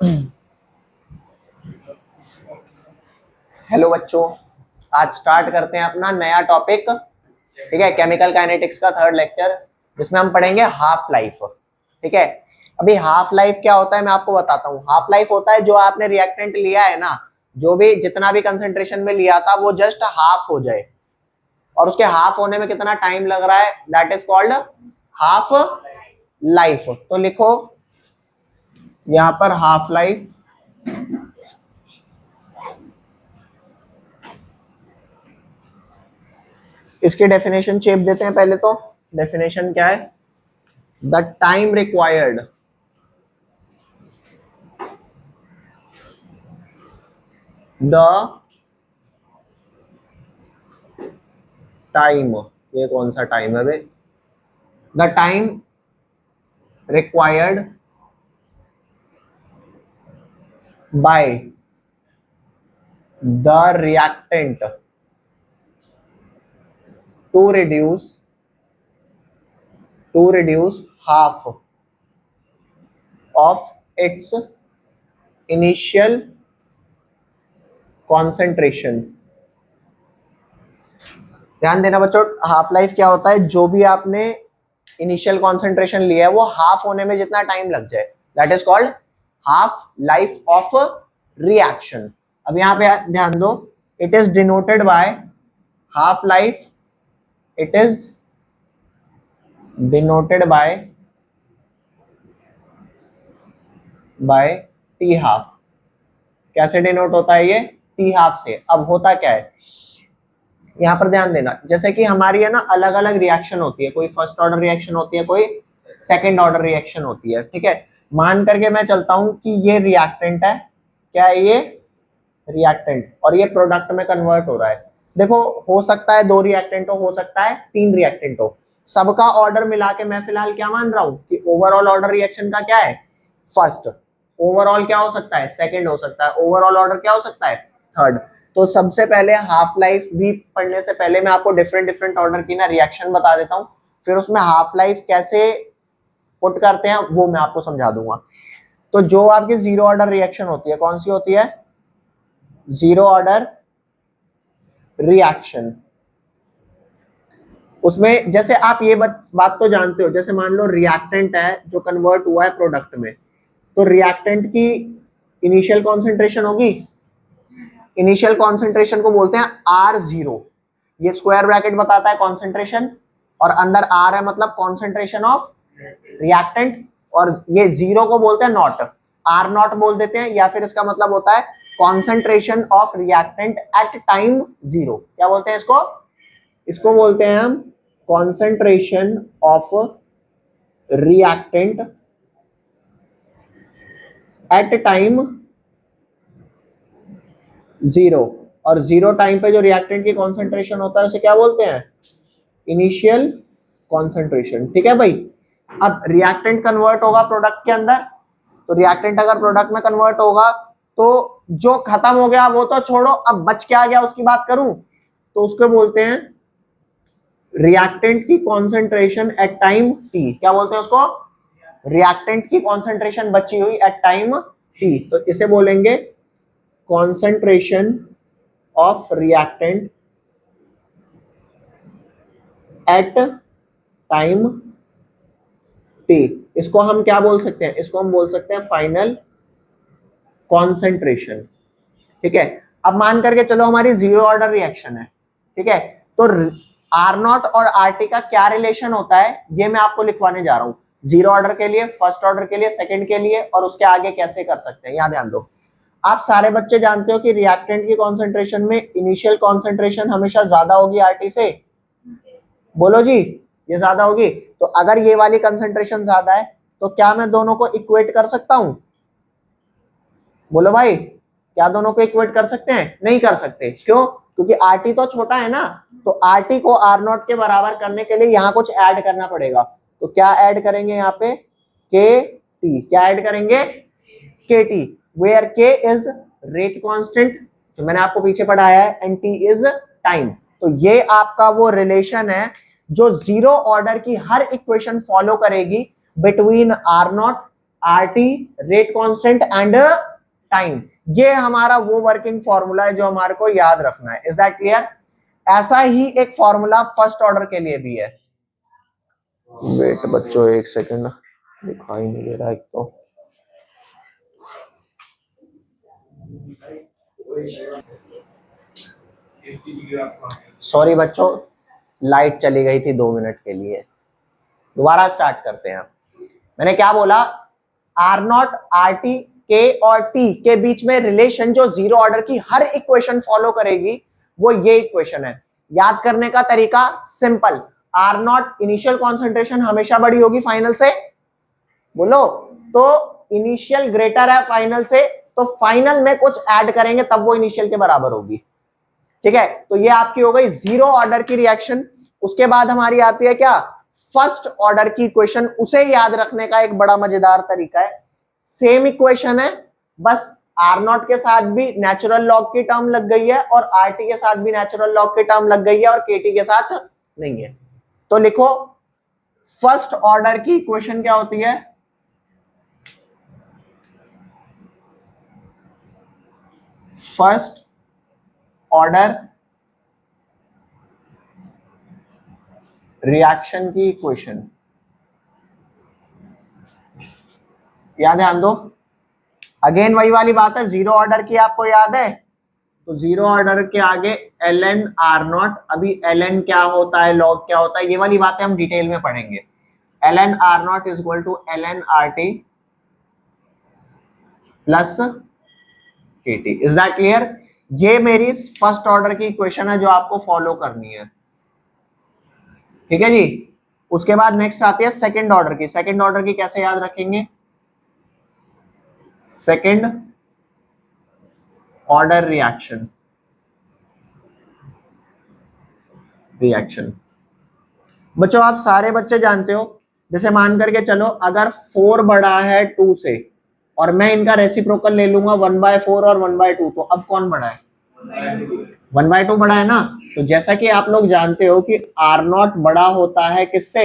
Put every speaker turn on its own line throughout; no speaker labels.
Hello बच्चों, आज start करते हैं अपना नया टॉपिक। ठीक है, केमिकल काइनेटिक्स का थर्ड लेक्चर, जिसमें हम पढ़ेंगे हाफ लाइफ। ठीक है, अभी हाफ लाइफ क्या होता है मैं आपको बताता हूँ। हाफ लाइफ होता है जो आपने रिएक्टेंट लिया है ना, जो भी जितना भी कंसेंट्रेशन में लिया था वो जस्ट हाफ हो जाए, और उसके हाफ होने में कितना टाइम लग रहा है, that is called half life. तो लिखो यहां पर हाफ लाइफ। इसकी डेफिनेशन चेप देते हैं पहले। तो डेफिनेशन क्या है? The time required the time, ये कौन सा टाइम है भाई? The time required by the reactant to reduce half of its initial concentration। ध्यान देना बच्चों, हाफ लाइफ क्या होता है? जो भी आपने इनिशियल कॉन्सेंट्रेशन लिया है वो हाफ होने में जितना टाइम लग जाए, that is called half life of reaction. अब यहां पे ध्यान दो, it is denoted by half life, it is denoted by T half. कैसे डिनोट होता है ये? टी हाफ से। अब होता क्या है यहां पर ध्यान देना, जैसे कि हमारी है ना अलग अलग रिएक्शन होती है, कोई फर्स्ट ऑर्डर रिएक्शन होती है, कोई सेकंड ऑर्डर रिएक्शन होती है। ठीक है, मान करके मैं चलता हूं कि ये रिएक्टेंट है। क्या है ये? रिएक्टेंट। और ये प्रोडक्ट में कन्वर्ट हो रहा है। देखो, हो सकता है 2 रिएक्टेंट हो सकता है 3 रिएक्टेंट हो। सबका ऑर्डर मिला के मैं फिलहाल क्या मान रहा हूं कि ओवरऑल ऑर्डर रिएक्शन का क्या है? फर्स्ट। ओवरऑल क्या हो सकता है? सेकंड हो सकता है। ओवरऑल ऑर्डर क्या हो सकता है? थर्ड। तो सबसे पहले हाफ लाइफ भी पढ़ने से पहले मैं आपको डिफरेंट डिफरेंट ऑर्डर की ना रिएक्शन बता देता हूँ, फिर उसमें हाफ लाइफ कैसे पुट करते हैं वो मैं आपको समझा दूंगा। तो जो आपकी जीरो ऑर्डर रिएक्शन होती है, कौन सी होती है? Zero order reaction. उसमें जैसे आप ये बात तो जानते हो, जैसे मान लो रिएक्टेंट है जो कन्वर्ट हुआ है प्रोडक्ट में, तो रिएक्टेंट की इनिशियल कॉन्सेंट्रेशन होगी, इनिशियल कॉन्सेंट्रेशन को बोलते हैं R0। ये स्क्वायर ब्रैकेट बताता है कॉन्सेंट्रेशन, और अंदर R है मतलब कॉन्सेंट्रेशन ऑफ रिएक्टेंट, और ये 0 को बोलते हैं नॉट, R0 बोल देते हैं, या फिर इसका मतलब होता है concentration of reactant at time 0। क्या बोलते हैं इसको? इसको बोलते हैं हम concentration of reactant at time 0। और 0 टाइम पे जो रिएक्टेंट की कॉन्सेंट्रेशन होता है उसे क्या बोलते हैं? Initial concentration. ठीक है भाई। अब रिएक्टेंट कन्वर्ट होगा प्रोडक्ट के अंदर, तो रिएक्टेंट अगर प्रोडक्ट में कन्वर्ट होगा तो जो खत्म हो गया वो तो छोड़ो, अब बच क्या गया उसकी बात करूं तो उसको बोलते हैं रिएक्टेंट की कॉन्सेंट्रेशन एट टाइम टी। क्या बोलते हैं उसको? रिएक्टेंट की कॉन्सेंट्रेशन बची हुई एट टाइम टी, तो इसे बोलेंगे concentration of reactant at time T. इसको हम क्या बोल सकते हैं? इसको हम बोल सकते हैं फाइनल कॉन्सेंट्रेशन। ठीक है, अब मान करके चलो हमारी जीरो ऑर्डर रिएक्शन है। ठीक है, तो R0 और RT का क्या रिलेशन होता है ये मैं आपको लिखवाने जा रहा हूं, जीरो ऑर्डर के लिए, फर्स्ट ऑर्डर के लिए, सेकंड के लिए, और उसके आगे कैसे कर सकते हैं। यहां ध्यान दो, आप सारे बच्चे जानते हो कि रिएक्टेंट की कॉन्सेंट्रेशन में इनिशियल कॉन्सेंट्रेशन हमेशा ज्यादा होगी RT से। बोलो जी, ये ज्यादा होगी। तो अगर ये वाली कंसेंट्रेशन ज्यादा है तो क्या मैं दोनों को इक्वेट कर सकता हूं? बोलो भाई, क्या दोनों को इक्वेट कर सकते हैं? नहीं कर सकते। क्यों? क्योंकि RT तो छोटा है ना, तो RT को R0 के बराबर करने के लिए यहाँ कुछ ऐड करना पड़ेगा। तो क्या ऐड करेंगे यहाँ पे? KT। क्या ऐड करेंगे? KT, where K is rate constant जो मैंने आपको पीछे पढ़ाया है, एंड T इज टाइम। तो ये आपका वो रिलेशन है जो जीरो ऑर्डर की हर इक्वेशन फॉलो करेगी between R0 RT rate constant and time. ये हमारा वो वर्किंग फॉर्मूला है जो हमारे को याद रखना है। Is that clear? ऐसा ही एक फॉर्मूला फर्स्ट ऑर्डर के लिए भी है। वेट बच्चों एक सेकंड, दिखाई नहीं दे रहा एक तो। सॉरी बच्चों, लाइट चली गई थी 2 मिनट के लिए। दोबारा स्टार्ट करते हैं। मैंने क्या बोला? आर नॉट, आर टी, के और टी के बीच में रिलेशन जो जीरो ऑर्डर की हर इक्वेशन फॉलो करेगी वो ये इक्वेशन है। याद करने का तरीका simple, R naught initial concentration हमेशा बड़ी होगी फाइनल से, बोलो तो इनिशियल ग्रेटर है फाइनल से, तो फाइनल में कुछ ऐड करेंगे तब वो इनिशियल के बराबर होगी। ठीक है, तो ये आपकी हो गई जीरो ऑर्डर की रिएक्शन। उसके बाद हमारी आती है क्या? फर्स्ट ऑर्डर की इक्वेशन। उसे याद रखने का एक बड़ा मजेदार तरीका है, सेम इक्वेशन है, बस आर नॉट के साथ भी नेचुरल लॉग की टर्म लग गई है और आर टी के साथ भी नेचुरल लॉग की टर्म लग गई है और के टी के साथ नहीं है। तो लिखो फर्स्ट ऑर्डर की इक्वेशन क्या होती है? फर्स्ट ऑर्डर रिएक्शन की इक्वेशन। याद ध्यान दो, अगेन वही वाली बात है, जीरो ऑर्डर की आपको याद है, तो जीरो ऑर्डर के आगे ln आर नॉट। अभी ln क्या होता है, लॉग क्या होता है, ये वाली बातें हम डिटेल में पढ़ेंगे। ln R naught is equal to ln R T plus K T. Is that clear? ये मेरी फर्स्ट ऑर्डर की इक्वेशन है जो आपको फॉलो करनी है। ठीक है जी। उसके बाद नेक्स्ट आती है सेकंड ऑर्डर की। सेकंड ऑर्डर की कैसे याद रखेंगे? Second order reaction. बच्चों आप सारे बच्चे जानते हो, जैसे मान करके चलो अगर 4 बड़ा है 2 से और मैं इनका रेसिप्रोकल ले लूंगा 1/4 और 1/2, तो अब कौन बड़ा है? 1/2 बड़ा है ना। तो जैसा कि आप लोग जानते हो कि आर नॉट बड़ा होता है किससे?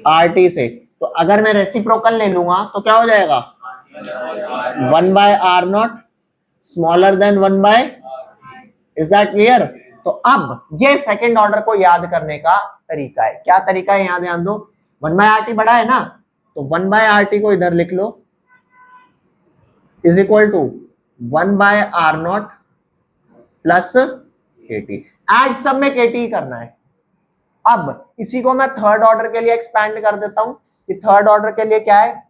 आर टी से। तो अगर मैं रेसिप्रोकल ले लूंगा तो क्या हो जाएगा? 1/आर naught smaller than 1/। Is that clear? तो अब ये सेकंड ऑर्डर को याद करने का तरीका है। क्या तरीका है? यहां ध्यान दो, 1/RT बड़ा है ना, तो 1/RT को इधर लिख लो इज इक्वल टू 1/आर नॉट प्लस केटी। एड सब में केटी करना है। अब इसी को मैं थर्ड ऑर्डर के लिए एक्सपैंड कर देता हूं कि थर्ड ऑर्डर के लिए क्या है,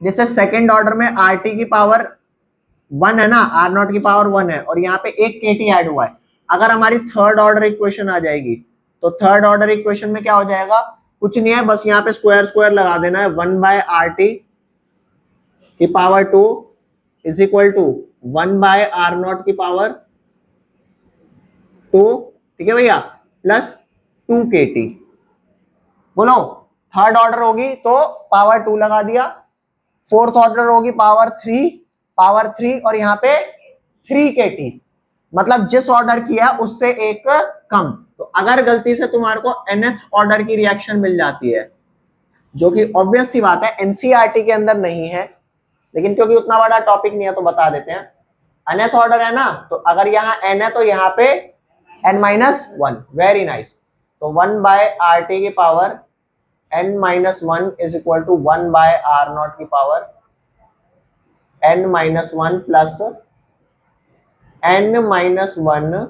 जैसे सेकंड ऑर्डर में आर टी की पावर 1 है ना, आर नॉट की पावर 1 है और यहाँ पे एक केटी ऐड हुआ है। अगर हमारी थर्ड ऑर्डर इक्वेशन आ जाएगी तो थर्ड ऑर्डर इक्वेशन में क्या हो जाएगा? कुछ नहीं है, बस यहाँ पे स्क्वायर स्क्वायर लगा देना है। 1/RT की पावर 2 इज इक्वल टू 1/आर नॉट की पावर 2, ठीक है भैया, प्लस 2 KT। बोलो थर्ड ऑर्डर होगी तो पावर 2 लगा दिया, फोर्थ ऑर्डर होगी पावर 3 और यहाँ पे 3 KT, मतलब जिस ऑर्डर किया उससे एक कम। तो अगर गलती से तुम्हारे को nth ऑर्डर की रिएक्शन मिल जाती है, जो कि ऑब्वियस सी बात है एनसीईआरटी के अंदर नहीं है, लेकिन क्योंकि उतना बड़ा टॉपिक नहीं है तो बता देते हैं। nth ऑर्डर है ना, तो अगर यहाँ n है तो यहाँ पे n-1। Very nice. तो 1/RT की power n-1 is equal to 1/आर नॉट की power n-1 plus n-1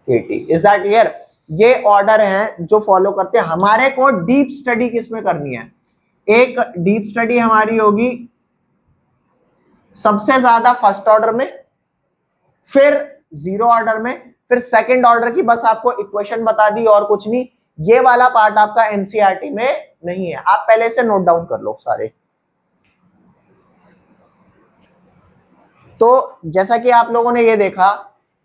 KT। Is that clear? ये ऑर्डर है जो फॉलो करते हैं। हमारे को डीप स्टडी किसमें करनी है? एक डीप स्टडी हमारी होगी सबसे ज्यादा फर्स्ट ऑर्डर में, फिर जीरो ऑर्डर में, फिर सेकंड ऑर्डर की बस आपको इक्वेशन बता दी और कुछ नहीं। ये वाला पार्ट आपका एनसीईआरटी में नहीं है, आप पहले से नोट डाउन कर लो सारे। तो जैसा कि आप लोगों ने ये देखा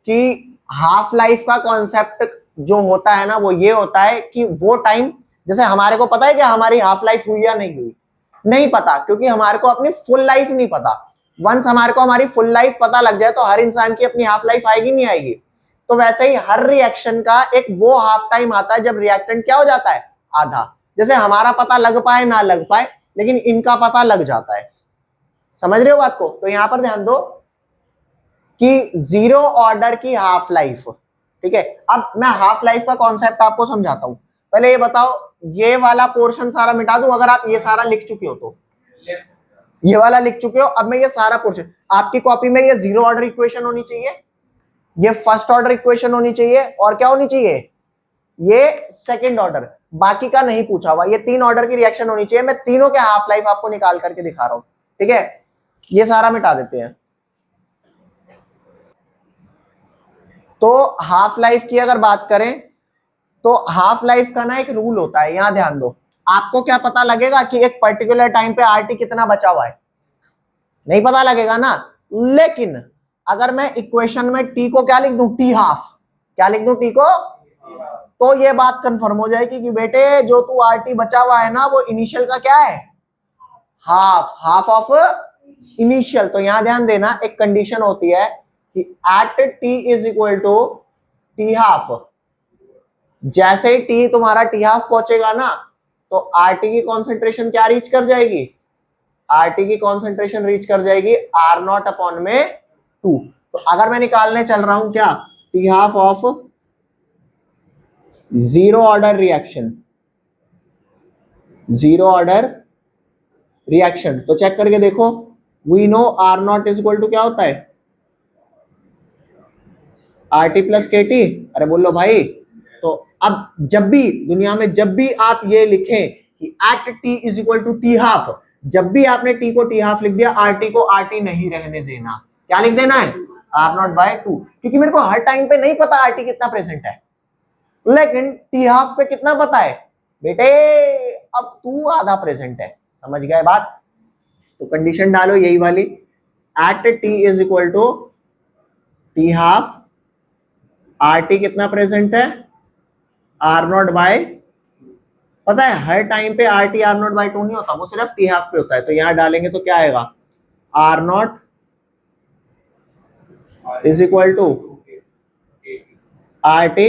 कि हाफ लाइफ का कॉन्सेप्ट जो होता है ना, वो ये होता है कि वो टाइम, जैसे हमारे को पता है कि हमारी हाफ लाइफ हुई या नहीं हुई, नहीं पता, क्योंकि हमारे को अपनी फुल लाइफ नहीं पता। वंस हमारे को हमारी फुल लाइफ पता लग जाए तो हर इंसान की अपनी हाफ लाइफ आएगी नहीं आएगी। तो वैसे ही हर रिएक्शन का एक वो हाफ टाइम आता है जब रिएक्टेंट क्या हो जाता है? आधा। जैसे हमारा पता लग पाए ना लग पाए, लेकिन इनका पता लग जाता है। समझ रहे हो बात को? तो यहां पर ध्यान दो कि जीरो ऑर्डर की हाफ लाइफ, ठीक है। अब मैं हाफ लाइफ का कॉन्सेप्ट आपको समझाता हूं। पहले ये बताओ, ये वाला पोर्शन सारा मिटा दूं अगर आप ये सारा लिख चुके हो तो? ये वाला लिख चुके हो। अब मैं ये सारा पोर्शन, आपकी कॉपी में ये जीरो ऑर्डर इक्वेशन होनी चाहिए, ये फर्स्ट ऑर्डर इक्वेशन होनी चाहिए, और क्या होनी चाहिए? ये सेकंड ऑर्डर। बाकी का नहीं पूछा हुआ, ये तीन ऑर्डर की रिएक्शन होनी चाहिए। मैं तीनों के हाफ लाइफ आपको निकाल करके दिखा रहा हूं, ठीक है। ये सारा मिटा देते हैं। तो हाफ लाइफ की अगर बात करें तो हाफ लाइफ का ना एक रूल होता है, यहां ध्यान दो। आपको क्या पता लगेगा कि एक पर्टिकुलर टाइम पे आरटी कितना बचा हुआ है? नहीं पता लगेगा ना। लेकिन अगर मैं इक्वेशन में टी को क्या लिख दूं? T half. क्या लिख दूं? टी को। तो ये बात कंफर्म हो जाएगी कि बेटे जो तू आरटी बचा हुआ है ना, वो इनिशियल का क्या है? हाफ। Half of initial. तो यहां ध्यान देना, एक कंडीशन होती है कि at T is equal to T half. जैसे ही टी तुम्हारा टी हाफ पहुंचेगा ना, तो आरटी की कॉन्सेंट्रेशन क्या रीच कर जाएगी? आरटी की कॉन्सेंट्रेशन रीच कर जाएगी आर नॉट अपॉन में 2। तो अगर मैं निकालने चल रहा हूं क्या? T half of zero order reaction, zero order reaction, तो चेक करके देखो। We know R naught is equal to क्या होता है? R T plus K T. अरे बोलो भाई। तो अब जब भी दुनिया में, जब भी आप ये लिखें कि at T is equal to T half, जब भी आपने टी को टी हाफ लिख दिया, आर टी को आर टी नहीं रहने देना। क्या लिख देना है? R naught by 2। क्योंकि मेरे को हर टाइम पे नहीं पता आर टी कितना प्रेजेंट है, लेकिन टी हाफ पे कितना पता है बेटे? अब तू आधा प्रेजेंट है। समझ गए बात? तो कंडीशन डालो यही वाली, at T is equal to T half, R T कितना प्रेजेंट है? आर नॉट बाय, पता है हर टाइम पे R T R naught by 2 नहीं होता, वो सिर्फ टी हाफ पे होता है। तो यहां डालेंगे तो क्या आएगा? R naught is equal to R T,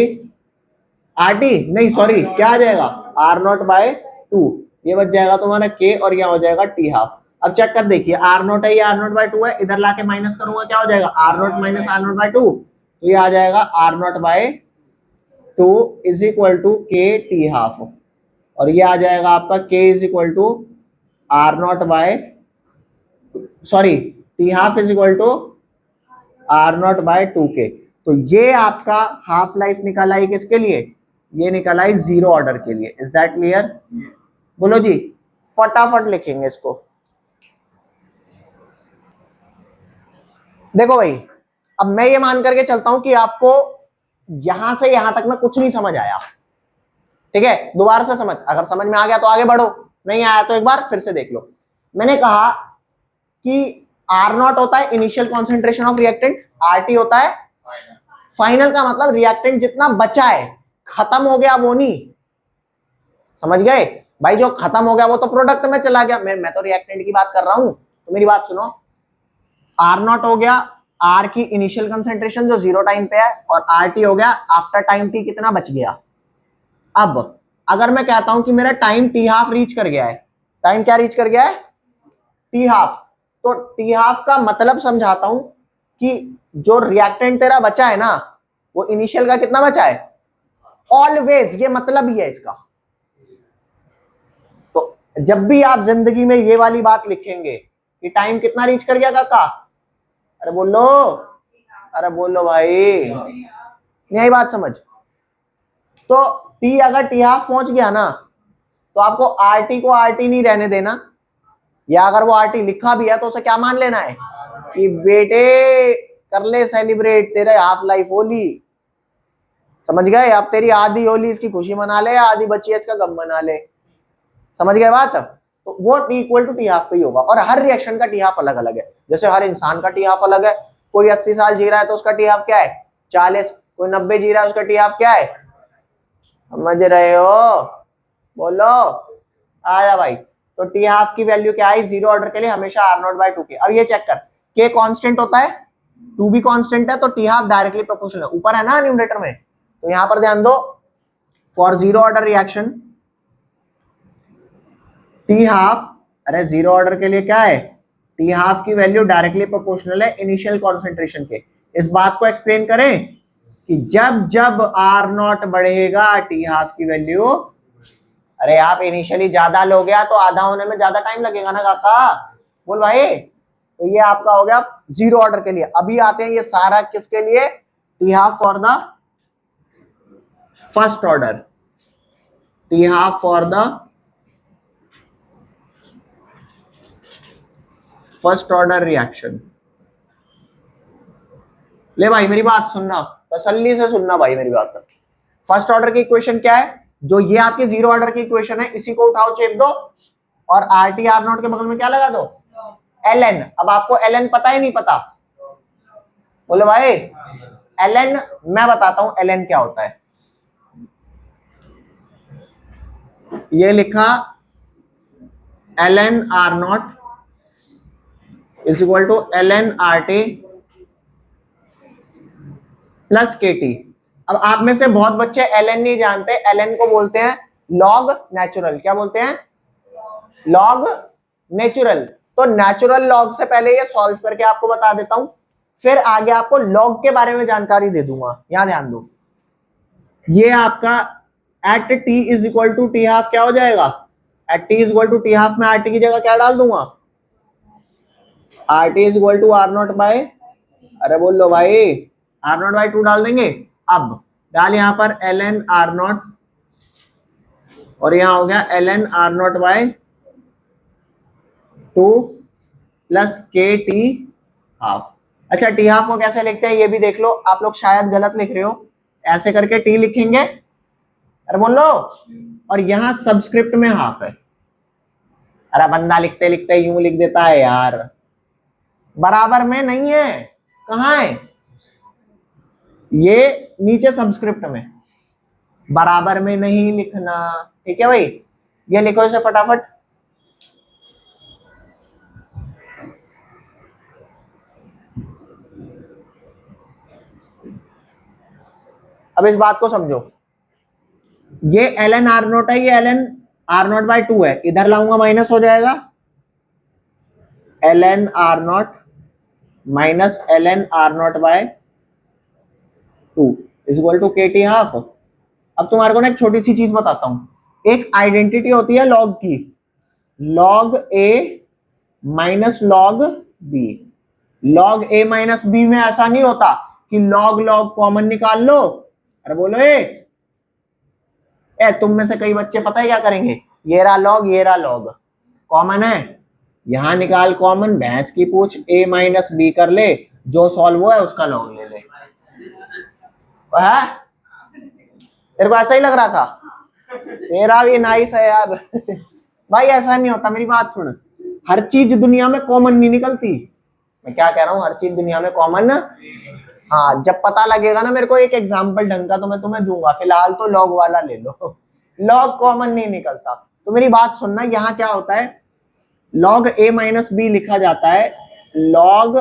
R T नहीं सॉरी, क्या आ जाएगा? R naught by 2। ये बच जाएगा तुम्हारा के, और यहां हो जाएगा टी हाफ। अब चेक कर देखिए, आर नॉट है, ये आर नॉट बाय 2 है, इधर लाके माइनस करूंगा क्या हो जाएगा? R naught minus R naught by 2। तो ये आ जाएगा R naught by 2 is equal to K T half, और ये आ जाएगा आपका K is equal to R naught by, sorry, T half is equal to R naught by 2k। तो ये आपका हाफ लाइफ निकल आई किसके लिए? ये निकल आई जीरो ऑर्डर के लिए। Is that clear? बोलो जी। फटाफट लिखेंगे इसको। देखो भाई, अब मैं ये मान करके चलता हूं कि आपको यहां से यहां तक में कुछ नहीं समझ आया, ठीक है। दोबारा से समझ, अगर समझ में आ गया तो आगे बढ़ो, नहीं आया तो एक बार फिर से देख लो। मैंने कहा कि आर नॉट होता है initial concentration of reactant, R T होता है फाइनल का मतलब रिएक्टेंट जितना बचा है, खत्म हो गया वो नहीं। समझ गए भाई? जो खत्म हो गया वो तो प्रोडक्ट में चला गया। मैं तो रिएक्टेंट की बात कर रहा हूं, तो मेरी बात सुनो। आर नॉट हो गया आर की इनिशियल कंसेंट्रेशन जो जीरो टाइम पे है, और आर टी हो गया आफ्टर टाइम टी कितना बच गया। अब अगर मैं कहता हूं कि मेरा टाइम टी हाफ रीच कर गया है, टाइम क्या रीच कर गया है? T half. तो टी हाफ का मतलब समझाता हूं कि जो रिएक्टेंट तेरा बचा है ना, वो इनिशियल का कितना बचा है? ऑलवेज, ये मतलब ही है इसका। तो जब भी आप जिंदगी में ये वाली बात लिखेंगे कि टाइम कितना रीच कर गया काका, अरे बोलो, अरे बोलो भाई, नहीं आई बात समझ? तो टी अगर टी हाफ पहुंच गया ना, तो आपको आर टी को आर टी नहीं रहने देना, या अगर वो आर टी लिखा भी है तो उसे क्या मान लेना है कि बेटे कर ले सेलिब्रेट तेरे हाफ लाइफ होली। समझ गए? अब तेरी आधी होली इसकी खुशी मना ले, आधी बची है इसका गम मना ले। समझ गए बात? तो वो T equal to T half पे ही होगा। और हर रिएक्शन का टी हाफ अलग अलग है। जैसे हर इंसान का टी हाफ अलग है। कोई 80 साल जी रहा है तो उसका टी हाफ क्या है? 40। कोई 90 जी रहा है उसका टी हाफ क्या है? समझ रहे हो? बोलो, आया भाई। तो टी हाफ की वैल्यू क्या है जीरो ऑर्डर के लिए? हमेशा आर नॉट बाय 2k। अब ये चेक कर, के कांस्टेंट होता है, 2 भी कांस्टेंट है, तो टी हाफ डायरेक्टली प्रोपोर्शनल है, ऊपर है ना न्यूमरेटर में। तो यहां पर ध्यान दो, for zero order reaction T half अरे जीरो ऑर्डर के लिए क्या है, टी हाफ की वैल्यू डायरेक्टली प्रोपोर्शनल है इनिशियल कॉन्सेंट्रेशन के। इस बात को एक्सप्लेन करें कि जब जब आर नॉट बढ़ेगा टी हाफ की वैल्यू, अरे आप इनिशियली ज्यादा लोगे तो आधा होने में ज्यादा टाइम लगेगा ना काका, बोल भाई। तो ये आपका हो गया जीरो ऑर्डर के लिए। अभी आते हैं ये सारा किसके लिए, T half for the first order, T half for the first order reaction. ले भाई मेरी बात सुनना, तसल्ली से सुनना भाई मेरी बात। फर्स्ट ऑर्डर की इक्वेशन क्या है, जो ये आपकी जीरो ऑर्डर की इक्वेशन है, इसी को उठाओ चेप दो और आर टी आर नॉट के बगल में क्या लगा दो, एल एन। अब आपको एल एन पता ही नहीं पता, बोले भाई एल एन, मैं बताता हूं एल एन क्या होता है। ये लिखा L N R naught is equal to L N R T plus K T. अब आप में से बहुत बच्चे एल एन नहीं जानते, एल एन को बोलते हैं लॉग नेचुरल। क्या बोलते हैं, लॉग नेचुरल। तो नेचुरल लॉग से पहले ये सॉल्व करके आपको बता देता हूं, फिर आगे आपको लॉग के बारे में जानकारी दे दूंगा। यहां ध्यान दो, ये आपका at T is equal to T half क्या हो जाएगा, at T is equal to T half में आर टी की जगह क्या डाल दूंगा, R T is equal to R naught by, अरे बोल लो भाई, आर नॉट बाई टू डाल देंगे। अब डाल यहां पर एल एन आर नॉट और यहां हो गया L N R naught by two plus K T half. अच्छा टी हाफ को कैसे लिखते हैं ये भी देख लो, आप लोग शायद गलत लिख रहे हो, ऐसे करके टी लिखेंगे, अरे बोल लो, और यहां सबस्क्रिप्ट में हाफ है। अरे बंदा लिखते लिखते यूं लिख देता है यार, बराबर में नहीं है, कहां है, ये नीचे सबस्क्रिप्ट में, बराबर में नहीं लिखना, ठीक है भाई। ये लिखो इसे फटाफट। अब इस बात को समझो, ये एल एन आर नोट है, ये L N R naught by two है, इधर लाऊंगा माइनस हो जाएगा, L N R naught minus L N R naught by two is equal to K T half. अब तुम्हारे को ना एक छोटी सी चीज बताता हूं, एक आइडेंटिटी होती है लॉग की, लॉग ए माइनस लॉग बी। लॉग ए माइनस बी में ऐसा नहीं होता कि लॉग लॉग कॉमन निकाल लो, अरे बोलो तुम में से कई बच्चे पता है क्या करेंगे, ये रहा लॉग ये रहा लॉग, कॉमन है यहां निकाल कॉमन, भैंस की पूछ ए माइनस बी कर ले, जो सॉल्व हुआ है उसका लॉग ले ले। है तेरे को ऐसा ही लग रहा था, तेरा भी नाइस है यार भाई ऐसा नहीं होता, मेरी बात सुन, हर चीज दुनिया में कॉमन नहीं निकलती, मैं क्या कह रहा हूं, हर चीज दुनिया में कॉमन, हाँ जब पता लगेगा ना मेरे को एक एग्जांपल ढंग का तो मैं तुम्हें दूंगा, फिलहाल तो लॉग वाला ले लो लॉग कॉमन नहीं निकलता। तो मेरी बात सुनना, यहाँ क्या होता है, लॉग ए माइनस बी लिखा जाता है log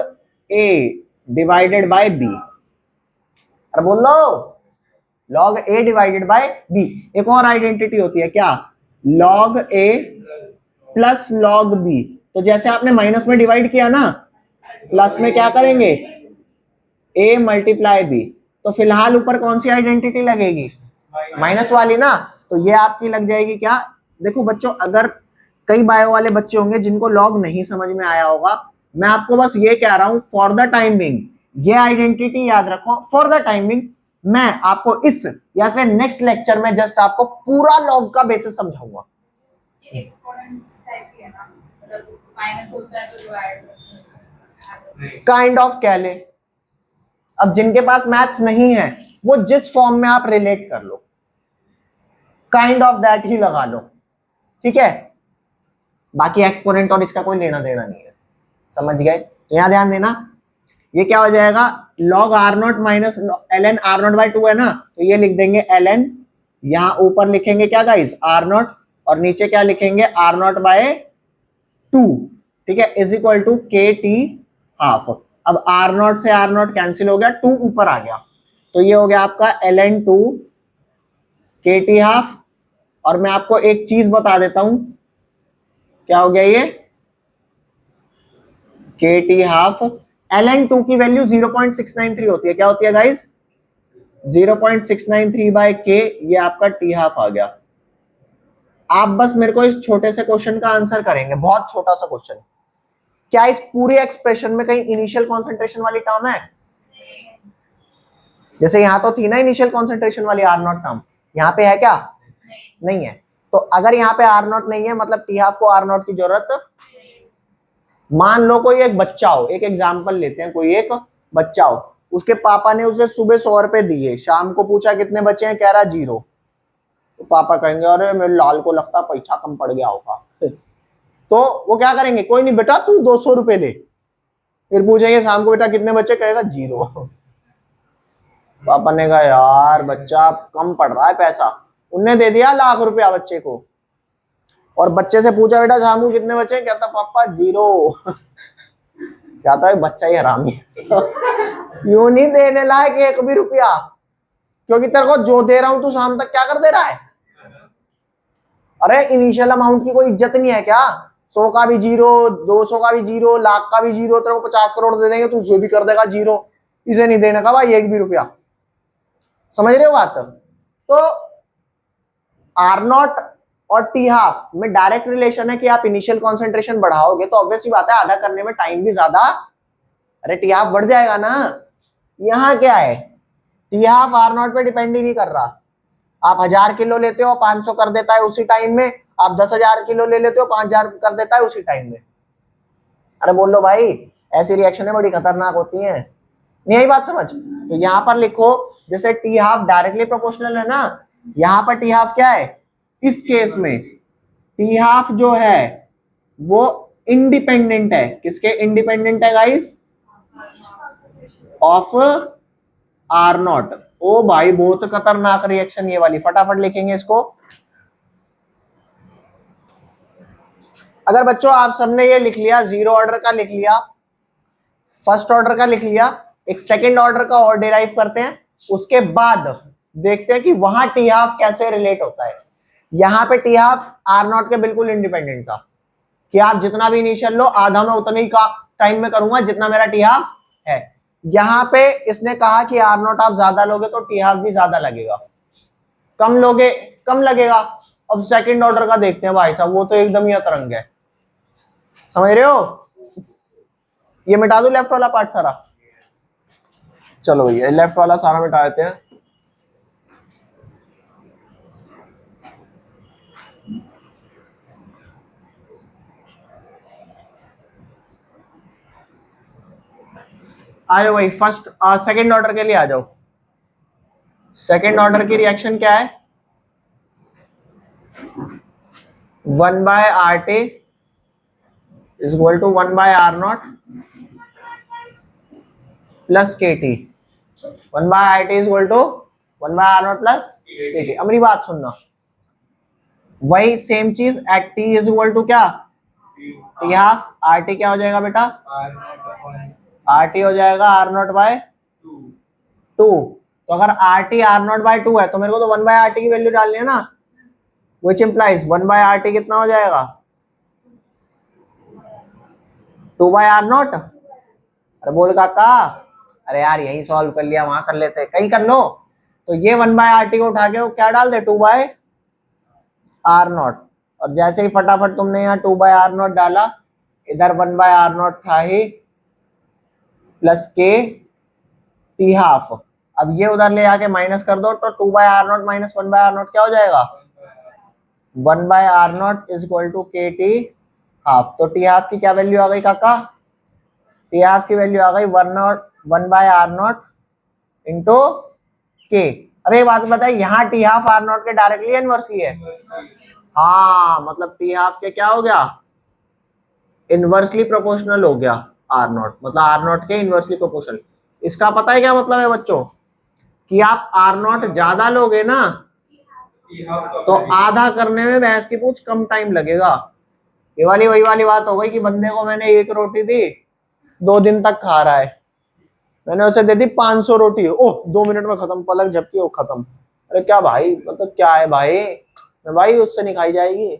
A divided by B, अरे बोल लो log A divided by B. एक और आइडेंटिटी होती है क्या, log A plus log B. तो जैसे आपने माइनस में डिवाइड किया ना, प्लस में क्या करेंगे, ए मल्टीप्लाई बी। तो फिलहाल ऊपर कौन सी आइडेंटिटी लगेगी, माइनस वाली ना, तो ये आपकी लग जाएगी क्या। देखो बच्चों, अगर कई बायो वाले बच्चे होंगे जिनको लॉग नहीं समझ में आया होगा, मैं आपको बस ये कह रहा हूं फॉर द टाइमिंग ये आइडेंटिटी याद रखो, फॉर द टाइमिंग मैं आपको इस या फिर नेक्स्ट लेक्चर में जस्ट आपको पूरा लॉग का बेसिस समझाऊंगा।
एक्सपोनेंट्स टाइप ही है ना, मतलब माइनस होता है तो जो ऐड
काइंड ऑफ कह ले। अब जिनके पास मैथ्स नहीं है वो जिस फॉर्म में आप रिलेट कर लो, काइंड ऑफ दैट ही लगा लो, ठीक है। बाकी एक्सपोनेंट और इसका कोई लेना देना नहीं है, समझ गए। तो यहां ध्यान देना, ये क्या हो जाएगा, log R naught minus L N R naught by two है ना, तो ये लिख देंगे एल एन, यहां ऊपर लिखेंगे क्या गाइस, आर नॉट, और नीचे क्या लिखेंगे, आर नॉट बाय टू, ठीक है, is equal to K T half. अब आर नॉट से आर नॉट कैंसिल हो गया, टू ऊपर आ गया, तो ये हो गया आपका L N to K T half. और मैं आपको एक चीज बता देता हूं, क्या हो गया ये के टी हाफ। ln2 की वैल्यू 0.693 होती है, क्या होती है गाइस 0.693 बाय के, ये आपका टी हाफ आ गया। आप बस मेरे को इस छोटे से क्वेश्चन का आंसर करेंगे, बहुत छोटा सा क्वेश्चन। क्या इस पूरे एक्सप्रेशन में कहीं इनिशियल कॉन्सेंट्रेशन वाली टर्म है? जैसे यहां तो थी ना इनिशियल कॉन्सेंट्रेशन वाली आर नॉट टर्म, यहाँ पे है क्या? नहीं है। तो अगर यहाँ पे आर नॉट नहीं है मतलब टी हाफ को आर नॉट की जरूरत। मान लो कोई एक बच्चा हो, एक एग्जाम्पल लेते हैं, कोई एक बच्चा हो, उसके पापा ने उसे सुबह 100 रुपए दिए, शाम को पूछा कितने बचे हैं, कह रहा 0। तो पापा कहेंगे अरे मेरे लाल को लगता पैसा कम पड़ गया होगा। तो वो क्या करेंगे, कोई नहीं बेटा तू 200 रुपए ले। फिर पूछेंगे शाम को बेटा कितने बचे, कहेगा 0। पापा ने कहा यार बच्चा कम पड़ रहा है पैसा, उनने दे दिया 1,00,000 रुपया बच्चे को। और बच्चे से पूछा बेटा शाम को कितने बचे, कहता पापा 0। कहता है बच्चा ही हरामी है। यूं नहीं देने लायक एक भी रुपया, क्योंकि तेरे को जो दे रहा हूं तू शाम तक क्या कर दे रहा है। अरे इनिशियल अमाउंट की कोई इज्जत नहीं है क्या? 100 का भी 0, 200 का भी 0, लाख का भी 0, तेरे को 50 करोड़ दे देंगे तू उसे भी कर देगा 0। इसे नहीं देने का भाई एक भी रुपया। समझ रहे हो बात? तो आर नॉट और टी हाफ में डायरेक्ट रिलेशन है कि आप इनिशियल कॉन्सेंट्रेशन बढ़ाओगे तो ऑब्वियस सी बात है आधा करने में टाइम भी ज्यादा, अरे टी हाफ बढ़ जाएगा ना। यहाँ क्या है, टी हाफ आर नॉट पे डिपेंड ही नहीं कर रहा। आप 1000 किलो लेते हो 500 कर देता है उसी टाइम में, आप 10,000 किलो ले लेते हो 5,000 कर देता है उसी टाइम में। अरे बोल लो भाई, ऐसी रिएक्शनें बड़ी खतरनाक होती हैं, नहीं आई बात समझ? तो यहां पर लिखो जैसे टी हाफ डायरेक्टली प्रोपोर्शनल है ना, यहां पर टी हाफ क्या है, इस केस में टी हाफ जो है वो इंडिपेंडेंट है, किसके इंडिपेंडेंट है गाइस, ऑफ आर नॉट। ओ भाई बहुत खतरनाक रिएक्शन ये वाली, फटाफट लिखेंगे इसको। अगर बच्चों आप सबने ये लिख लिया, 0 ऑर्डर का लिख लिया, फर्स्ट ऑर्डर का लिख लिया, एक सेकंड ऑर्डर का और डिराइव करते हैं, उसके बाद देखते हैं कि वहां टी हाफ कैसे रिलेट होता है। यहां पे टी हाफ आर नॉट के बिल्कुल इंडिपेंडेंट था कि आप जितना भी इनिशियल लो आधा मैं उतने ही का टाइम में करूंगा जितना मेरा टी हाफ है। यहां पे इसने कहा कि आर नॉट आप ज्यादा लोगे तो टी हाफ भी ज्यादा लगेगा, कम लोगे कम लगेगा। अब सेकंड ऑर्डर का देखते हैं भाई साहब, वो तो एकदम ही अतरंग है, समझ रहे हो? ये मिटा दो लेफ्ट वाला पार्ट सारा, चलो भैया लेफ्ट वाला सारा मिटा देते हैं। आ जाओ भाई, फर्स्ट सेकंड ऑर्डर के लिए आ जाओ। सेकंड ऑर्डर की रिएक्शन क्या है, 1/RT is equal to 1/R0 plus KT। 1/RT is equal to 1/R0 plus KT। अब मेरी बात सुनना, वही सेम चीज at T is equal to क्या, टी हाफ। RT क्या हो जाएगा बेटा, RT हो जाएगा R0/2। तो अगर RT R0/2 है तो मेरे को तो 1/RT की वैल्यू डालनी है ना, which implies 1/RT कितना हो जाएगा, 2/R0। अरे बोल काका, अरे यार यही सॉल्व कर लिया, वहां कर लेते, कहीं कर लो। तो ये 1/RT को उठा के वो क्या डाल दे, 2/R0। और जैसे ही फटाफट तुमने यहाँ 2/R0 डाला, इधर 1/R0 था ही प्लस के टी हाफ। अब ये उधर ले आके माइनस कर दो तो 2/R0 माइनस 1/R0 क्या हो जाएगा, 1/R0 is equal to K T half. तो टी हाफ की क्या वैल्यू आ गई काका, टी हाफ की वैल्यू आ गई 1/R0 इंटू के। अब एक बात बताइए, यहाँ टी हाफ R0 के डायरेक्टली इनवर्सली है, हाँ मतलब टी हाफ के क्या हो गया, इनवर्सली प्रोपोर्शनल हो गया R0, मतलब R0 के इनवर्सली प्रोपोर्शनल। इसका पता है क्या मतलब है बच्चों, कि आप R0 ज्यादा लोगे ना तो आधा करने में भैंस की पूछ कम टाइम लगेगा। ये वाली वही वाली बात हो गई कि बंदे को मैंने एक रोटी दी 2 दिन तक खा रहा है, मैंने उसे दे दी 500 रोटी, ओह 2 मिनट में खत्म, पलक झपकी वो खत्म। अरे क्या भाई, मतलब क्या है भाई, मैं भाई उससे नहीं खाई जाएगी।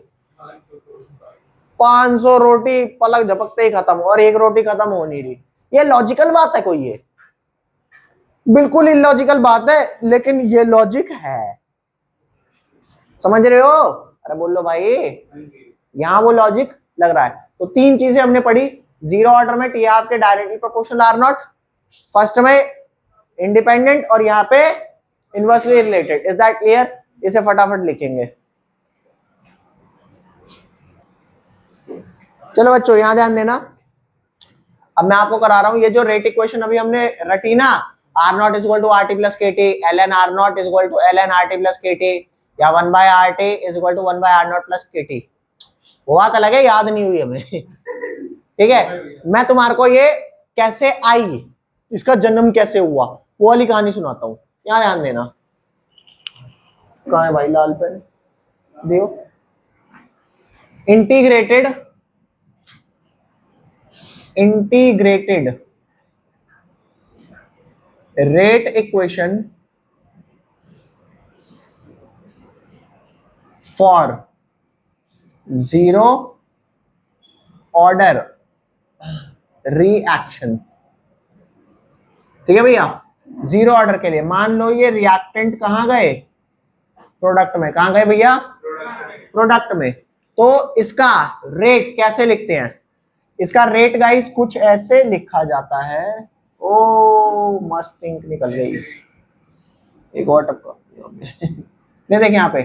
500 रोटी पलक झपकते ही खत्म, और एक रोटी खत्म हो नहीं रही। ये लॉजिकल बात है कोई? ये बिल्कुल इलॉजिकल बात है, लेकिन ये लॉजिक है। समझ रहे हो? अरे बोल लो भाई, यहां वो लॉजिक लग रहा है। तो तीन चीजें हमने पढ़ी, जीरो ऑर्डर में टी हाफ के directly proportional R naught, first में इंडिपेंडेंट, और यहां पे inversely related. Is that clear? इसे फटाफट लिखेंगे। चलो बच्चों यहां ध्यान देना। अब मैं आपको करा रहा हूं ये जो रेट इक्वेशन अभी हमने रटी ना, R naught is equal to R T plus K T, L N R naught is equal to L N R T plus K T, या 1 by R T is equal to 1 by R naught plus K T. वो बात अलग है, याद नहीं हुई हमें। ठीक है, मैं तुम्हारे को ये कैसे आई, इसका जन्म कैसे हुआ, वो वाली कहानी सुनाता हूं। यहाँ ध्यान देना। कहाँ है भाई लाल पेन? देखो, integrated rate equation for zero order reaction। ठीक है भैया, जीरो ऑर्डर के लिए मान लो ये रिएक्टेंट कहां गए? प्रोडक्ट में। कहां गए भैया? प्रोडक्ट में। तो इसका रेट कैसे लिखते हैं? इसका रेट गाइस कुछ ऐसे लिखा जाता है। ओ मस्त इंक निकल गई, एक और टपका। नहीं देखें यहाँ पे,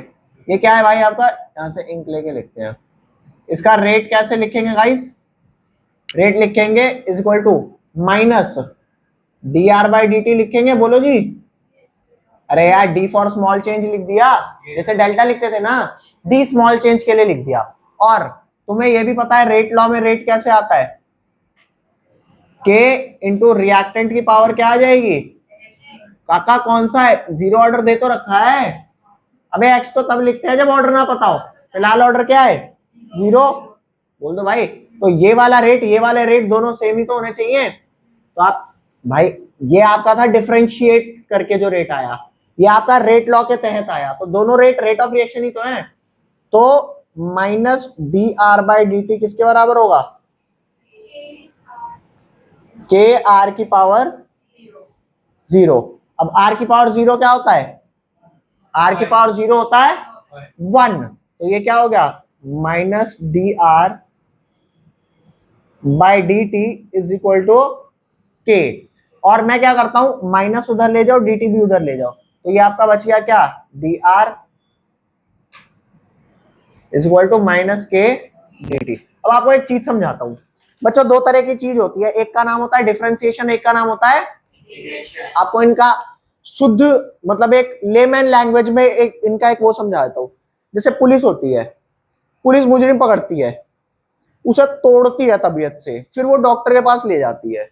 ये क्या है भाई आपका? यहाँ से इंक लेके लिखते हैं। इसका रेट कैसे लिखेंगे गाइस? रेट लिखेंगे is equal to minus D R by D T लिखेंगे। बोलो जी। अरे यार डी फॉर स्मॉल चेंज लिख दिया, जैसे डेल्टा लिखते थे ना, डी स्मॉल चेंज के लिए लिख दिया। और तुम्हें यह भी पता है रेट लॉ में रेट कैसे आता है? के इंटू रिएक्टेंट की पावर क्या आ जाएगी? काका कौन सा है? जीरो ऑर्डर दे तो रखा है। अबे एक्स तो तब लिखते हैं जब ऑर्डर ना पता हो। फिलहाल ऑर्डर क्या है? जीरो। बोल दो भाई। तो ये वाला रेट, ये वाले रेट दोनों सेम ही तो होने चाहिए। तो आप भाई, ये आपका था डिफरेंशिएट करके जो रेट आया, ये आपका रेट लॉ के तहत आया। तो दोनों रेट ऑफ रिएक्शन ही तो है। तो minus D R by D T किसके बराबर होगा? के आर की पावर जीरो। अब आर की पावर जीरो क्या होता है? आर की पावर जीरो होता है 1। तो ये क्या हो गया? Minus D R by D T is equal to K. और मैं क्या करता हूं, माइनस उधर ले जाओ, डी टी भी उधर ले जाओ। तो ये आपका बच गया क्या? D R is equal to minus K D T. अब आपको एक चीज समझाता हूं बच्चों। दो तरह की चीज होती है, एक का नाम होता है डिफरेंशिएशन, एक का नाम होता है इंटीग्रेशन। आपको इनका शुद्ध मतलब एक लेमैन लैंग्वेज में एक इनका एक वो समझा देता हूं। जैसे पुलिस होती है, पुलिस मुजरिम पकड़ती है, उसे तोड़ती है तबीयत से, फिर वो डॉक्टर के पास ले जाती है।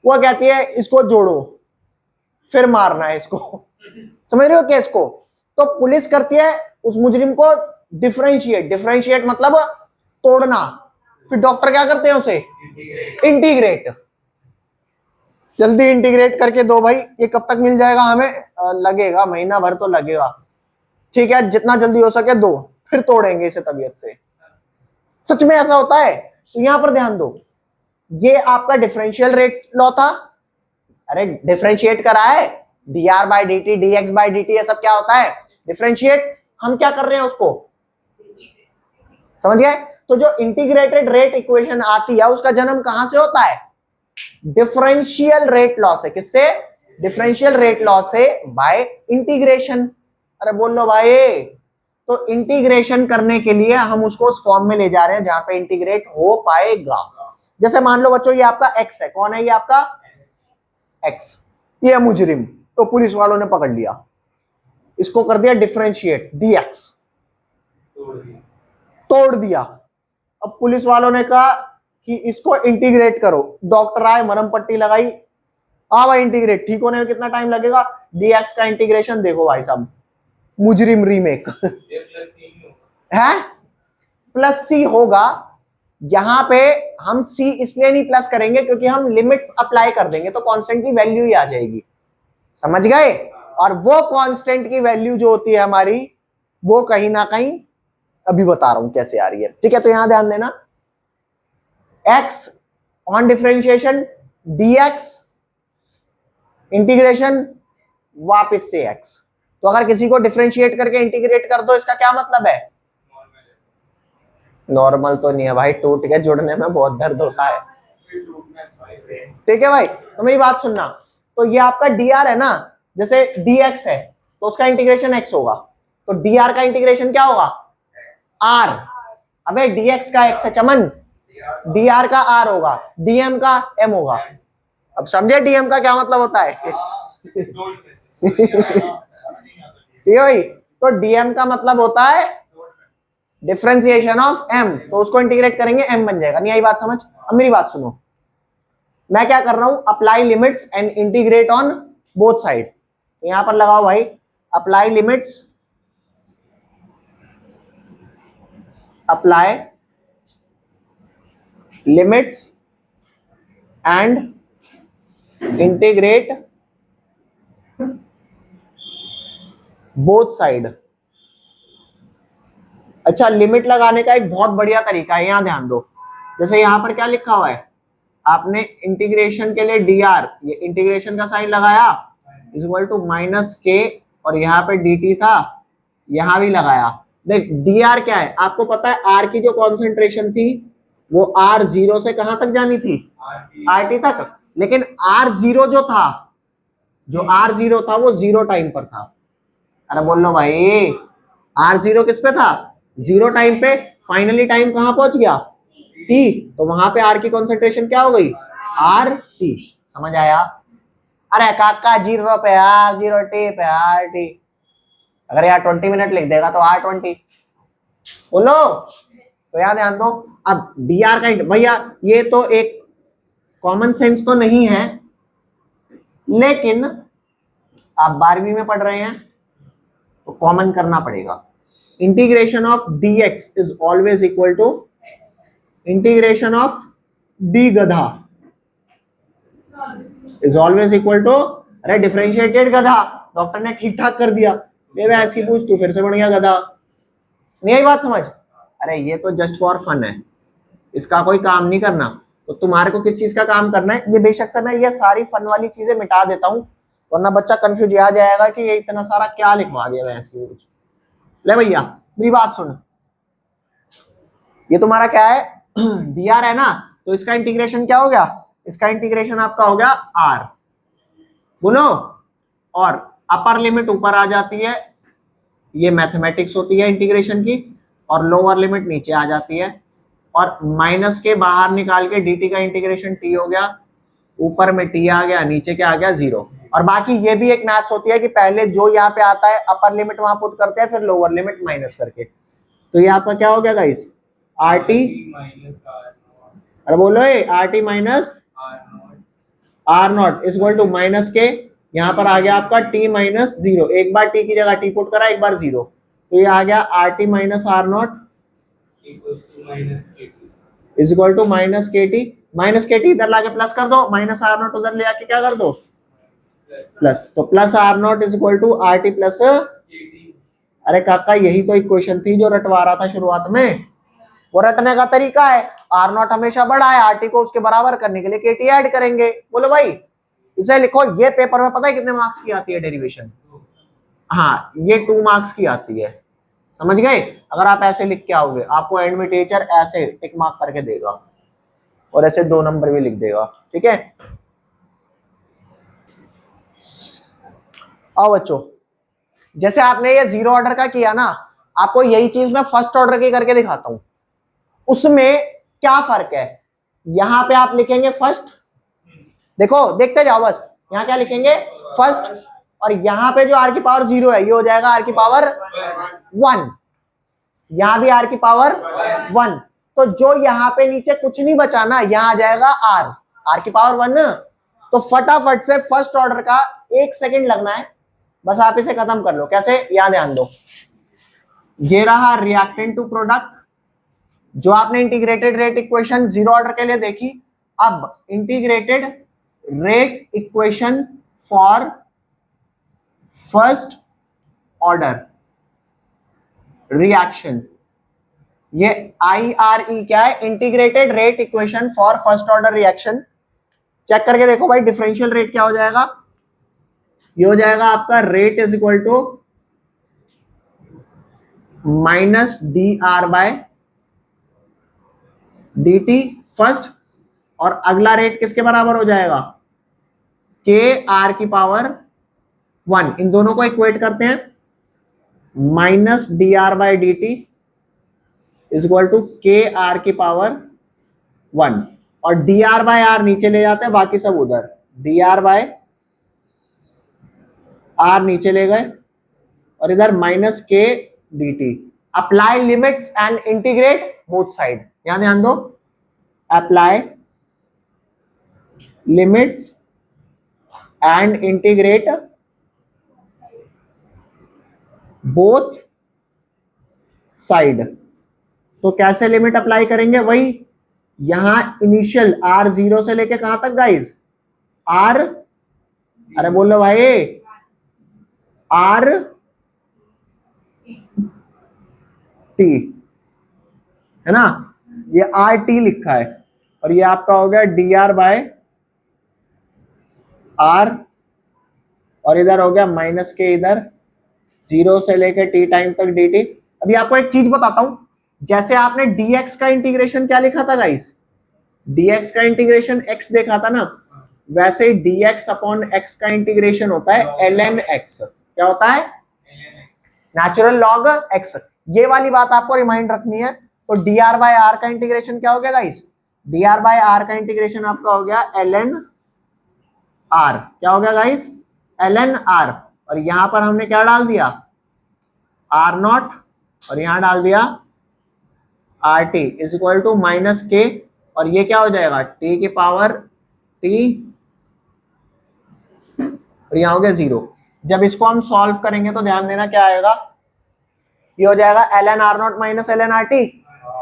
वो कहती है इसको जोड़ो, फिर मारना है इसको। समझ रहे हो केस को? तो पुलिस करती है उस मुजरिम को डिफरेंशिएट मतलब तोड़ना। फिर डॉक्टर क्या करते हैं? उसे इंटीग्रेट। जल्दी इंटीग्रेट करके दो भाई। ये कब तक मिल जाएगा हमें? लगेगा महीना भर तो लगेगा। ठीक है, जितना जल्दी हो सके दो, फिर तोड़ेंगे इसे तबीयत से। सच में ऐसा होता है। तो यहां पर ध्यान दो, ये आपका डिफरेंशियल रेट लॉ था। अरे डिफरेंशिएट करा है, D R by D T, D x by D T, ये सब क्या होता है? डिफरेंशिएट। हम क्या कर रहे हैं उसको? समझ गए? तो जो इंटीग्रेटेड रेट इक्वेशन आती है उसका जन्म कहां से होता है? डिफरेंशियल रेट लॉ से। किससे? डिफरेंशियल रेट लॉ से बाय इंटीग्रेशन। अरे बोल लो भाई। तो इंटीग्रेशन करने के लिए हम उसको उस फॉर्म में ले जा रहे हैं जहां पे इंटीग्रेट हो पाएगा। जैसे मान लो बच्चों ये आपका एक्स है। कौन है ये आपका? एक्स। ये है मुजरिम। तो पुलिस वालों ने पकड़ लिया, इसको कर दिया डिफरेंशिएट, डी एक्स तोड़ दिया। अब पुलिस वालों ने कहा कि इसको इंटीग्रेट करो। डॉक्टर आए, मरहम पट्टी लगाई, हाँ भाई इंटीग्रेट। ठीक होने में कितना टाइम लगेगा? डीएक्स का इंटीग्रेशन देखो भाई साहब, मुजरिम रीमेक है। प्लस सी होगा। यहां पे हम सी इसलिए नहीं प्लस करेंगे क्योंकि हम लिमिट्स अप्लाई कर देंगे तो कांस्टेंट की वैल्यू ही आ जाएगी। समझ गए? और वो कांस्टेंट की वैल्यू जो होती है हमारी, वो कहीं ना कहीं अभी बता रहा हूं कैसे आ रही है, ठीक है। तो यहां ध्यान देना, x on differentiation dx integration वापस से x। तो अगर किसी को डिफरेंशिएट करके इंटीग्रेट कर दो, इसका क्या मतलब है? नॉर्मल तो नहीं है भाई, टूट के जुड़ने में बहुत दर्द होता है, ठीक है भाई। तो मेरी बात सुनना, तो ये आपका dr है ना, जैसे dx है तो उसका इंटीग्रेशन x होगा, तो dr का इंटीग्रेशन क्या होगा? r। अबे dx का x है चमन, dr का r होगा, dm का m होगा। अब समझे dm का क्या मतलब होता है? ठीक है भाई, तो dm का मतलब होता है डिफरेंशिएशन ऑफ m, तो उसको इंटीग्रेट करेंगे m बन जाएगा। नहीं आई बात समझ? अब मेरी बात सुनो, मैं क्या कर रहा हूं, apply limits and integrate on both side. तो यहां पर लगाओ भाई, apply limits, apply limits and integrate both side. अच्छा, लिमिट लगाने का एक बहुत बढ़िया तरीका है, यहां ध्यान दो। जैसे यहां पर क्या लिखा हुआ है, आपने इंटीग्रेशन के लिए dr, ये इंटीग्रेशन का साइन लगाया, is equal to minus K, और यहाँ पे dt था, यहां भी लगाया। देख dr क्या है, आपको पता है r की जो कॉन्सेंट्रेशन थी वो r0 से कहां तक जानी थी? rt तक। लेकिन r0 जो था, जो r0 था वो 0 टाइम पर था। अरे बोल लो भाई, r0 किस पे था? 0 टाइम पे। फाइनली टाइम कहां पहुंच गया? t। तो वहां पे r की कॉन्सेंट्रेशन क्या हो गई? rt। समझ आया? अरे काका 0 पे r0 t पे rt, अगर यार 20 मिनट लिख देगा तो r20 बोलो। तो यार ध्यान दो, अब dr का भैया ये तो एक कॉमन सेंस तो नहीं है, लेकिन आप 12वीं में पढ़ रहे हैं तो कॉमन करना पड़ेगा। Integration of dx is always equal to integration of d गधा इज ऑलवेज इक्वल टू, अरे डिफरेंशिएटेड गधा, डॉक्टर ने ठीक ठाक कर दिया, ले भैंस की पूछ, तू फिर से बन गया गधा। नहीं आई बात समझ? अरे ये तो जस्ट फॉर फन है, इसका कोई काम नहीं करना। तो तुम्हारे को किस चीज का काम करना है, ये बेशक से मैं ये सारी फन वाली चीजें मिटा देता हूं, वरना बच्चा कंफ्यूज आ जाएगा कि ये इतना सारा क्या लिखवा दिया भैंस की पूछ। ले भैया मेरी बात सुन, ये तुम्हारा क्या है, dr है ना, तो इसका इंटीग्रेशन क्या हो गया? इसका इंटीग्रेशन आपका हो गया r, बोलो। और अपर लिमिट ऊपर आ जाती है, ये मैथमेटिक्स होती है इंटीग्रेशन की, और लोअर लिमिट नीचे आ जाती है, और माइनस के बाहर निकाल के dt का इंटीग्रेशन t हो गया, ऊपर में t आ गया, नीचे क्या आ गया? 0। और बाकी ये भी एक मैथ्स होती है कि पहले जो यहाँ पे आता है अपर लिमिट वहां पुट करते हैं, फिर लोअर लिमिट माइनस करके। तो ये आपका क्या हो गया गाइस? rt माइनस r, अरे बोलो rt minus r0 is equal to minus K, यहाँ पर आ गया आपका t माइनस 0, एक बार t की जगह t पुट करा, एक बार 0, तो ये आ गया rt minus r0 is equal to minus K T. Minus K T इधर लाके प्लस कर दो, माइनस r0 उधर ले आके क्या कर दो? प्लस। तो plus r0 is equal to rt plus. अरे काका यही तो इक्वेशन थी जो रटवा रहा था शुरुआत में, वो रटने का तरीका है, r0 हमेशा बड़ा है, rt को उसके बराबर करने के लिए kt ऐड करेंगे। बोलो भाई, इसे लिखो, ये पेपर में पता है कितने मार्क्स की आती है डेरिवेशन? हाँ, ये 2 मार्क्स की आती है, समझ गए? अगर आप ऐसे लिख के आओगे, आपको एंड में टीचर ऐसे टिक मार्क करके देगा और ऐसे 2 नंबर भी लिख देगा, ठीक है? आओ बच्चों, जैसे आपने ये 0 ऑर्डर का किया ना, आपको यही चीज मैं फर्स्ट ऑर्डर की करके दिखाता हूं। उसमें क्या फर्क है, यहां पे आप लिखेंगे फर्स्ट, देखो देखते जाओ बस, यहां क्या लिखेंगे? फर्स्ट, और यहां पे जो r की पावर 0 है ये हो जाएगा r की पावर 1, यहां भी r की पावर 1, तो जो यहां पे नीचे कुछ नहीं बचा ना, यहां आ जाएगा r की पावर 1। तो फटाफट से फर्स्ट ऑर्डर का 1 सेकंड लगना है, बस आप इसे खत्म कर लो। कैसे? यहां ध्यान दो, ये रहा रिएक्टेंट टू प्रोडक्ट, जो आपने इंटीग्रेटेड रेट इक्वेशन 0 ऑर्डर के लिए देखी। अब integrated rate equation for first order reaction, ये IRE क्या है? Integrated rate equation for first order reaction. Check करके देखो भाई, डिफरेंशियल रेट क्या हो जाएगा? ये हो जाएगा आपका rate is equal to minus dR/dt first, और अगला रेट किसके बराबर हो जाएगा? KR⁻1। इन दोनों को इक्वेट करते हैं, minus dR/dt is equal to KR⁻1, और dR/R नीचे ले जाते हैं, बाकी सब उधर। dR/R नीचे ले गए और इधर minus KdT। Apply limits and integrate both side. यहां ध्यान दो, apply limits and integrate both side. तो कैसे लिमिट अप्लाई करेंगे? वही यहां इनिशियल R0 से लेके कहां तक गाइस? R, अरे बोलो भाई, R T है ना, ये RT लिखा है, और ये आपका हो गया dR/R, और इधर हो गया माइनस के, इधर 0 से लेके t टाइम तक dt। अभी आपको एक चीज बताता हूं, जैसे आपने dx का इंटीग्रेशन क्या लिखा था गाइस? dx का इंटीग्रेशन x देखा था ना, वैसे ही dx अपॉन x का इंटीग्रेशन होता है ln x। क्या होता है? Natural log x। ये वाली बात आपको रिमाइंड रखनी है। तो dR/R का इंटीग्रेशन क्या हो गया गाइस? dR/R का इंटीग्रेशन आपका हो गया ln r। क्या हो गया गाइस? ln r। और यहां पर हमने क्या डाल दिया? R0, और यहां डाल दिया RT is equal to minus K, और ये क्या हो जाएगा? t की पावर t, और यहां हो गया 0। जब इसको हम सॉल्व करेंगे तो ध्यान देना क्या आएगा? ये हो जाएगा ln R0 minus ln RT।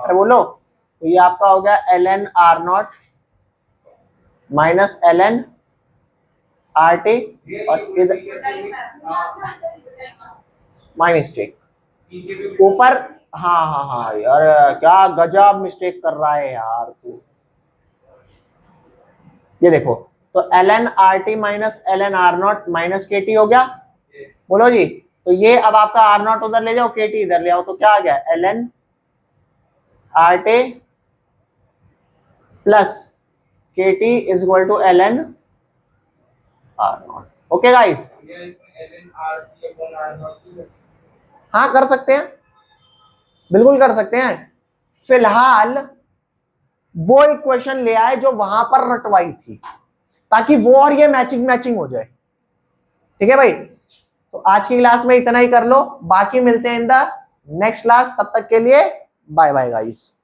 अरे बोलो, तो ये आपका हो गया ln R0 minus ln RT, और इधर माय मिस्टेक ऊपर। हाँ हाँ हाँ यार, क्या गजब मिस्टेक कर रहा है यार तू। ये देखो, तो ln RT minus ln R0 minus KT हो गया। बोलो जी, तो ये अब आपका R0 उधर ले जाओ, KT इधर ले आओ, तो क्या आ गया? ln RT plus KT is equal to ln R0। Okay guys, हाँ कर सकते हैं, बिल्कुल कर सकते हैं। फिलहाल वो इक्वेशन ले आए जो वहां पर रटवाई थी, ताकि वो और ये मैचिंग मैचिंग हो जाए। ठीक है भाई, तो आज की क्लास में इतना ही कर लो, बाकी मिलते हैं इन द नेक्स्ट क्लास। तब तक के लिए बाय बाय गाइस।